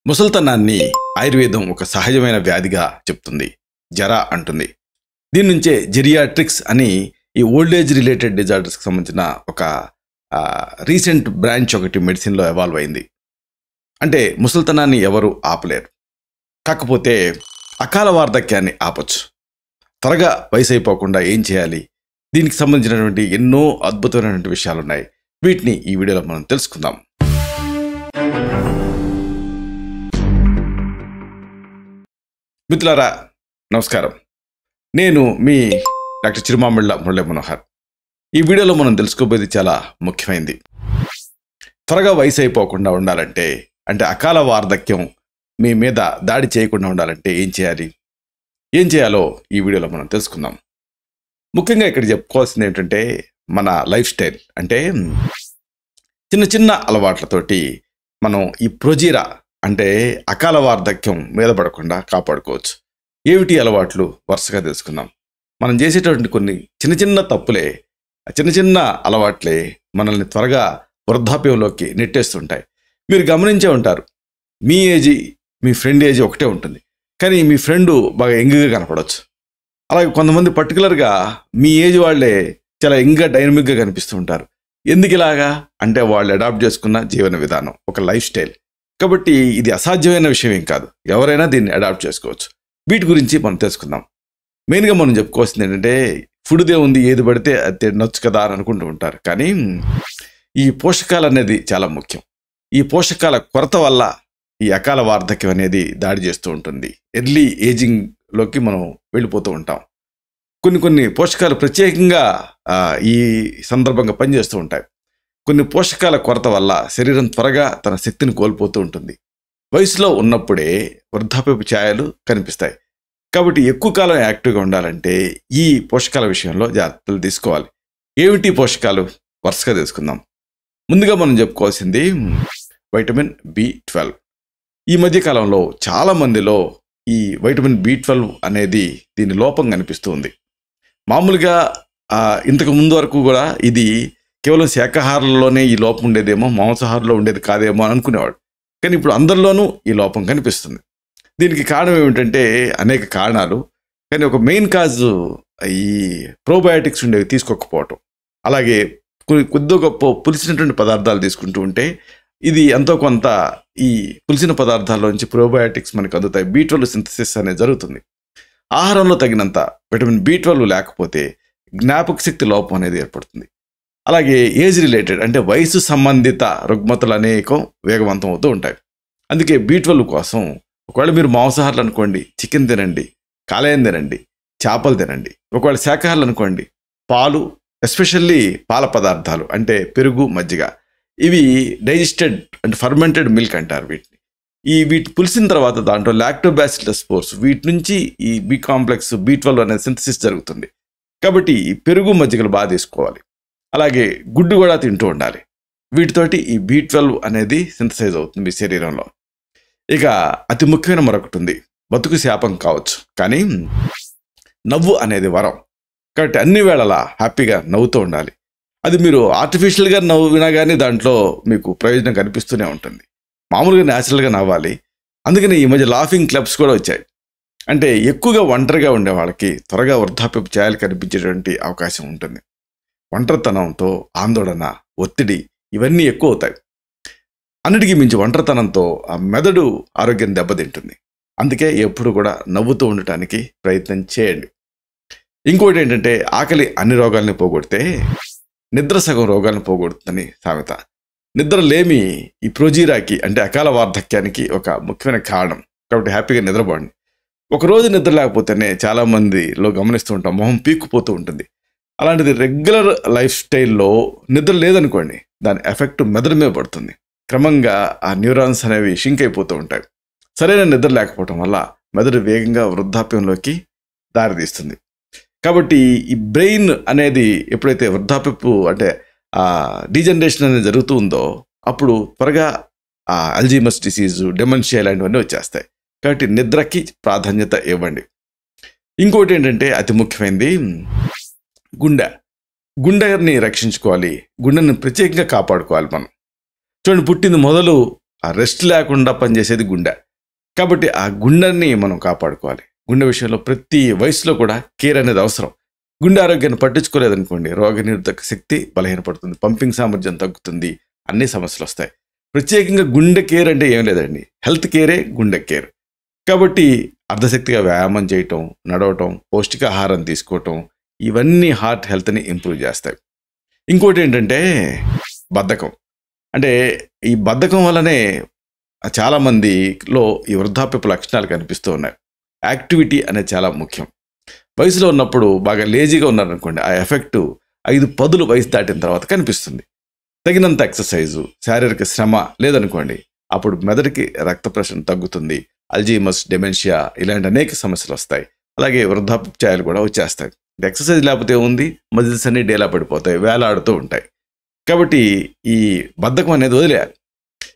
ముసల్తనాన్ని ఆయుర్వేదం ఒక సహజమైన వ్యాధిగా చెప్తుంది. జర అంటుంది. దీని నుంచే జెరియాట్రిక్స్ అని ఈ ఓల్డ్ ఏజ్ రిలేటెడ్ డిజార్డర్స్కి సంబంధించిన ఒక రీసెంట్ బ్రాంచ్ ఒకటి మెడిసిన్లో ఎవాల్వ్ అయింది. అంటే ముసల్తనాన్ని ఎవరు ఆపలేరు, కాకపోతే అకాల వార్ధక్యాన్ని ఆపొచ్చు. త్వరగా వయసు అయిపోకుండా ఏం చేయాలి, దీనికి సంబంధించినటువంటి ఎన్నో అద్భుతమైనటువంటి విషయాలు ఉన్నాయి. వీటిని ఈ వీడియోలో మనం తెలుసుకుందాం. మిత్రులారా నమస్కారం, నేను మీ డాక్టర్ చిరుమామిళ్ళ మురళీ మనోహర్. ఈ వీడియోలో మనం తెలుసుకోబోయేది చాలా ముఖ్యమైనది. త్వరగా వయసు అయిపోకుండా ఉండాలంటే, అంటే అకాల వార్ధక్యం మీ మీద దాడి చేయకుండా ఉండాలంటే ఏం చేయాలో ఈ వీడియోలో మనం తెలుసుకుందాం. ముఖ్యంగా ఇక్కడ చెప్పుకోవాల్సింది ఏంటంటే మన లైఫ్ స్టైల్. అంటే చిన్న చిన్న అలవాట్లతోటి మనం ఈ ప్రొజీరా అంటే అకాల వార్ధక్యం మీద పడకుండా కాపాడుకోవచ్చు. ఏమిటి అలవాట్లు వరుసగా తెలుసుకుందాం. మనం చేసేటటువంటి కొన్ని చిన్న చిన్న తప్పులే, చిన్న చిన్న అలవాట్లే మనల్ని త్వరగా వృద్ధాప్యంలోకి నెట్టేస్తుంటాయి. మీరు గమనించే ఉంటారు, మీ ఏజ్ మీ ఫ్రెండ్ ఏజ్ ఒకటే ఉంటుంది, కానీ మీ ఫ్రెండు బాగా యంగ్గా కనపడవచ్చు. అలాగే కొంతమంది పర్టికులర్గా మీ ఏజ్ వాళ్ళే చాలా యంగ్గా డైనమిక్గా కనిపిస్తూ ఉంటారు. ఎందుకు ఇలాగా అంటే వాళ్ళు అడాప్ట్ చేసుకున్న జీవన విధానం, ఒక లైఫ్ స్టైల్. కాబట్టి ఇది అసాధ్యమైన విషయం ఏం కాదు, ఎవరైనా దీన్ని అడాప్ట్ చేసుకోవచ్చు. వీటి గురించి మనం తెలుసుకుందాం. మెయిన్గా మనం చెప్పుకోవాల్సింది ఏంటంటే, ఫుడ్దే ఉంది, ఏది పడితే అది తినొచ్చు కదా అని అనుకుంటూ ఉంటారు. కానీ ఈ పోషకాలు అనేది చాలా ముఖ్యం. ఈ పోషకాల కొరత వల్ల ఈ అకాల వార్ధక్యం అనేది దాడి చేస్తూ ఉంటుంది. ఎర్లీ ఏజింగ్లోకి మనం వెళ్ళిపోతూ ఉంటాం. కొన్ని పోషకాలు ప్రత్యేకంగా ఈ సందర్భంగా పనిచేస్తూ ఉంటాయి. కొన్ని పోషకాల కొరత వల్ల శరీరం త్వరగా తన శక్తిని కోల్పోతూ ఉంటుంది. వయసులో ఉన్నప్పుడే వృద్ధాప్యపు ఛాయలు కనిపిస్తాయి. కాబట్టి ఎక్కువ కాలం యాక్టివ్గా ఉండాలంటే ఈ పోషకాల విషయంలో జాగ్రత్తలు తీసుకోవాలి. ఏమిటి పోషకాలు వరుసగా తెలుసుకుందాం. ముందుగా మనం చెప్పుకోవాల్సింది వైటమిన్ B12. ఈ మధ్య కాలంలో చాలామందిలో ఈ వైటమిన్ B12 అనేది దీని లోపం కనిపిస్తుంది. మామూలుగా ఇంతకు ముందు వరకు కూడా ఇది కేవలం శాకాహారంలోనే ఈ లోపం ఉండేదేమో, మాంసాహారంలో ఉండేది కాదేమో అని అనుకునేవాడు. కానీ ఇప్పుడు అందరిలోనూ ఈ లోపం కనిపిస్తుంది. దీనికి కారణం ఏమిటంటే అనేక కారణాలు, కానీ ఒక మెయిన్ కాజు ఈ ప్రోబయాటిక్స్ ఉండేవి తీసుకోకపోవటం. అలాగే కొద్ది గొప్ప పులిసినటువంటి పదార్థాలు తీసుకుంటూ ఉంటే ఇది ఎంతో కొంత ఈ పులిసిన పదార్థాల్లోంచి ప్రోబయాటిక్స్ మనకు అందుతాయి. B12 సింథసిస్ అనేది జరుగుతుంది. ఆహారంలో తగినంత విటమిన్ B12 లేకపోతే జ్ఞాపక శక్తి లోపం అనేది ఏర్పడుతుంది. అలాగే ఏజ్ రిలేటెడ్ అంటే వయసు సంబంధిత రుగ్మతలు అనేకం వేగవంతం అవుతూ ఉంటాయి. అందుకే B12 కోసం ఒకవేళ మీరు మాంసాహారులు అనుకోండి, చికెన్ తినండి, కాలేయం తినండి, చేపలు తినండి. ఒకవేళ శాకాహారులు అనుకోండి, పాలు, ఎస్పెషల్లీ పాల పదార్థాలు అంటే పెరుగు, మజ్జిగ, ఇవి డైజెస్టెడ్ అంటే ఫర్మెంటెడ్ మిల్క్ అంటారు వీటిని. వీటి పులిసిన తర్వాత దాంట్లో లాక్టోబాసిల్లస్ స్పోర్స్, వీటి నుంచి ఈ B కాంప్లెక్స్ B12 అనేది సింథసిస్ జరుగుతుంది. కాబట్టి పెరుగు, మజ్జిగలు బాగా తీసుకోవాలి. అలాగే గుడ్డు కూడా తింటూ ఉండాలి. వీటితోటి ఈ B12 అనేది సింథసైజ్ అవుతుంది మీ శరీరంలో. ఇక అతి ముఖ్యమైన మరొకటి ఉంది, బతుకు శాపం కావచ్చు కానీ నవ్వు అనేది వరం. కాబట్టి అన్ని వేళలా హ్యాపీగా నవ్వుతూ ఉండాలి. అది మీరు ఆర్టిఫిషియల్గా నవ్వినా కానీ దాంట్లో మీకు ప్రయోజనం కనిపిస్తూనే ఉంటుంది. మామూలుగా న్యాచురల్గా నవ్వాలి. అందుకని ఈ మధ్య లాఫింగ్ క్లబ్స్ కూడా వచ్చాయి. అంటే ఎక్కువగా ఒంటరిగా ఉండే వాళ్ళకి త్వరగా వృద్ధాప్యపు ఛాయలు కనిపించేటువంటి అవకాశం ఉంటుంది. ఒంటరితనంతో ఆందోళన, ఒత్తిడి ఇవన్నీ ఎక్కువ అవుతాయి. అన్నిటికీ మించి ఒంటరితనంతో ఆ మెదడు ఆరోగ్యం దెబ్బతింటుంది. అందుకే ఎప్పుడు కూడా నవ్వుతూ ఉండటానికి ప్రయత్నం చేయండి. ఇంకోటి ఏంటంటే, ఆకలి అన్ని రోగాల్ని పోగొడితే నిద్ర సగం రోగాలను పోగొడుతుందని సామెత. నిద్ర లేమి ఈ ప్రొజీరాకి అంటే అకాల వార్ధక్యానికి ఒక ముఖ్యమైన కారణం. కాబట్టి హ్యాపీగా నిద్రపోండి. ఒకరోజు నిద్ర లేకపోతేనే చాలామందిలో గమనిస్తూ ఉంటాం, మొహం పీక్కుపోతూ ఉంటుంది. అలాంటిది రెగ్యులర్ లైఫ్ స్టైల్లో నిద్ర లేదనుకోండి, దాని ఎఫెక్ట్ మెదడు మీద పడుతుంది. క్రమంగా ఆ న్యూరాన్స్ అనేవి షింక్ అయిపోతూ ఉంటాయి. సరైన నిద్ర లేకపోవడం వల్ల మెదడు వేగంగా వృద్ధాప్యంలోకి దారితీస్తుంది. కాబట్టి ఈ బ్రెయిన్ అనేది ఎప్పుడైతే వృద్ధాప్యపు అంటే డీజనరేషన్ అనేది జరుగుతూ ఉందో అప్పుడు త్వరగా అల్జీమర్స్ డిసీజు, డెమెన్షియా ఇలాంటివన్నీ వచ్చేస్తాయి. కాబట్టి నిద్రకి ప్రాధాన్యత ఇవ్వండి. ఇంకోటి ఏంటంటే అతి ముఖ్యమైనది గుండెని రక్షించుకోవాలి. గుండెని ప్రత్యేకంగా కాపాడుకోవాలి మనం. చూడండి, పుట్టింది మొదలు ఆ రెస్ట్ లేకుండా పనిచేసేది గుండె. కాబట్టి ఆ గుండెని మనం కాపాడుకోవాలి. గుండె విషయంలో ప్రతి వయసులో కూడా కేర్ అనేది అవసరం. గుండె ఆరోగ్యాన్ని పట్టించుకోలేదనుకోండి, రోగనిరోధక శక్తి బలహీనపడుతుంది, పంపింగ్ సామర్థ్యం తగ్గుతుంది, అన్ని సమస్యలు వస్తాయి. ప్రత్యేకంగా గుండె కేర్ అంటే ఏం లేదండి, హెల్త్ కేరే గుండె కేర్. కాబట్టి అర్ధశక్తిగా వ్యాయామం చేయటం, నడవటం, పౌష్టికాహారం తీసుకోవటం, ఇవన్నీ హార్ట్ హెల్త్ని ఇంప్రూవ్ చేస్తాయి. ఇంకోటి ఏంటంటే బద్ధకం. అంటే ఈ బద్ధకం వల్లనే చాలామందిలో ఈ వృద్ధాప్యపు లక్షణాలు కనిపిస్తూ ఉన్నాయి. యాక్టివిటీ అనేది చాలా ముఖ్యం. వయసులో ఉన్నప్పుడు బాగా లేజీగా ఉన్నారనుకోండి, ఆ ఎఫెక్టు 5-10 వయసు దాటిన తర్వాత కనిపిస్తుంది. తగినంత ఎక్సర్సైజు, శారీరక శ్రమ లేదనుకోండి, అప్పుడు మెదడుకి రక్త ప్రసరణ తగ్గుతుంది, అల్జీమస్, డెమెన్షియా ఇలాంటి అనేక సమస్యలు వస్తాయి. అలాగే వృద్ధాప్య ఛాయలు కూడా వచ్చేస్తాయి. ఎక్సర్సైజ్ లేకపోతే ఉంది, మజిల్స్ అన్ని డేలా పడిపోతాయి, వేలాడుతూ ఉంటాయి. కాబట్టి ఈ బద్ధకం అనేది వదిలేయాలి.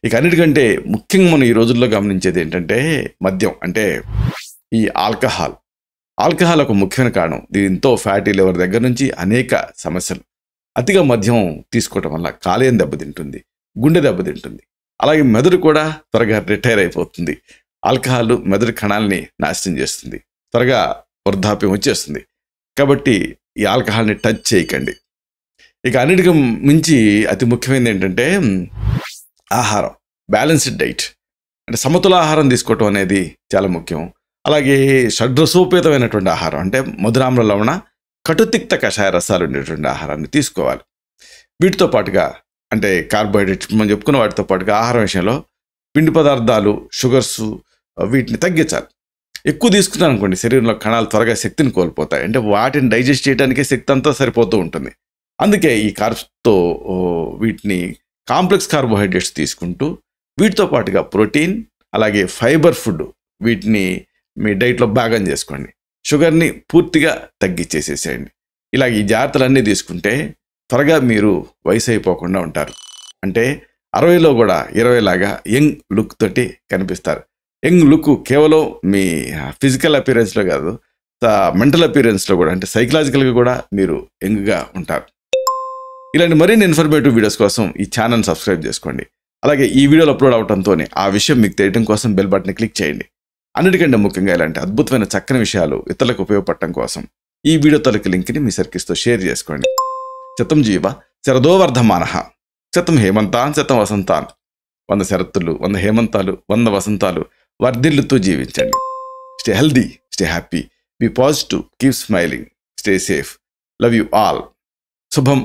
ఇక అన్నిటికంటే ముఖ్యంగా మనం ఈ రోజుల్లో గమనించేది ఏంటంటే మద్యం, అంటే ఈ ఆల్కహాల్. ఆల్కహాల్ ఒక ముఖ్యమైన కారణం. దీంతో ఫ్యాటీ లివర్ దగ్గర నుంచి అనేక సమస్యలు. అతిగా మద్యం తీసుకోవటం వల్ల కాలేయం దెబ్బతింటుంది, గుండె దెబ్బతింటుంది, అలాగే మెదడు కూడా త్వరగా రిటైర్ అయిపోతుంది. ఆల్కహాల్ మెదడు కణాలని నాశనం చేస్తుంది, త్వరగా వృద్ధాప్యం వచ్చేస్తుంది. కాబట్టి ఈ ఆల్కహాల్ని టచ్ చేయకండి. ఇక అన్నిటికీ మించి అతి ముఖ్యమైనది ఏంటంటే ఆహారం, బ్యాలెన్స్డ్ డైట్. అంటే సమతుల ఆహారం తీసుకోవటం అనేది చాలా ముఖ్యం. అలాగే షడ్రసోపేతమైనటువంటి ఆహారం, అంటే మధురామ్ల లవణ కటుతిక్త కషాయ రసాలు ఉండేటువంటి ఆహారాన్ని తీసుకోవాలి. వీటితో పాటుగా అంటే కార్బోహైడ్రేట్స్ మనం చెప్పుకున్న వాటితో పాటుగా ఆహారం విషయంలో పిండి పదార్థాలు, షుగర్స్ వీటిని తగ్గించాలి. ఎక్కువ తీసుకున్నాను అనుకోండి, శరీరంలో కణాలు త్వరగా శక్తిని కోల్పోతాయి. అంటే వాటిని డైజెస్ట్ చేయడానికే శక్తి అంతా సరిపోతూ ఉంటుంది. అందుకే ఈ కార్బ్స్తో వీటిని కాంప్లెక్స్ కార్బోహైడ్రేట్స్ తీసుకుంటూ, వీటితో పాటుగా ప్రోటీన్ అలాగే ఫైబర్ ఫుడ్ వీటిని మీ డైట్లో భాగం చేసుకోండి. షుగర్ని పూర్తిగా తగ్గించేసేసేయండి. ఇలా ఈ జాగ్రత్తలన్నీ తీసుకుంటే త్వరగా మీరు వయసు అయిపోకుండా ఉంటారు. అంటే 60లో కూడా 20 లాగా యంగ్ లుక్ తోటి కనిపిస్తారు. యంగ్ లుక్ కేవలం మీ ఫిజికల్ అపియరెన్స్లో కాదు, మెంటల్ అపియరెన్స్లో కూడా, అంటే సైకలాజికల్గా కూడా మీరు యంగ్గా ఉంటారు. ఇలాంటి మరిన్ని ఇన్ఫర్మేటివ్ వీడియోస్ కోసం ఈ ఛానల్ సబ్స్క్రైబ్ చేసుకోండి. అలాగే ఈ వీడియోలు అప్లోడ్ అవడంతోనే ఆ విషయం మీకు తెలియడం కోసం బెల్ బటన్ క్లిక్ చేయండి. అన్నిటికంటే ముఖ్యంగా ఇలాంటి అద్భుతమైన చక్కని విషయాలు ఇతరులకు ఉపయోగపడటం కోసం ఈ వీడియో తలకి లింక్ని మీ సర్కిల్స్తో షేర్ చేసుకోండి. శతం జీవ శరదో వర్ధమానః, శతం హేమంతాన్ శతం వసంతాన్. 100 శరత్తులు, 100 హేమంతాలు, 100 వసంతాలు వర్ధిల్లుతూ జీవించండి. Stay healthy, stay happy, be positive, keep smiling, stay safe. Love you all. శుభం.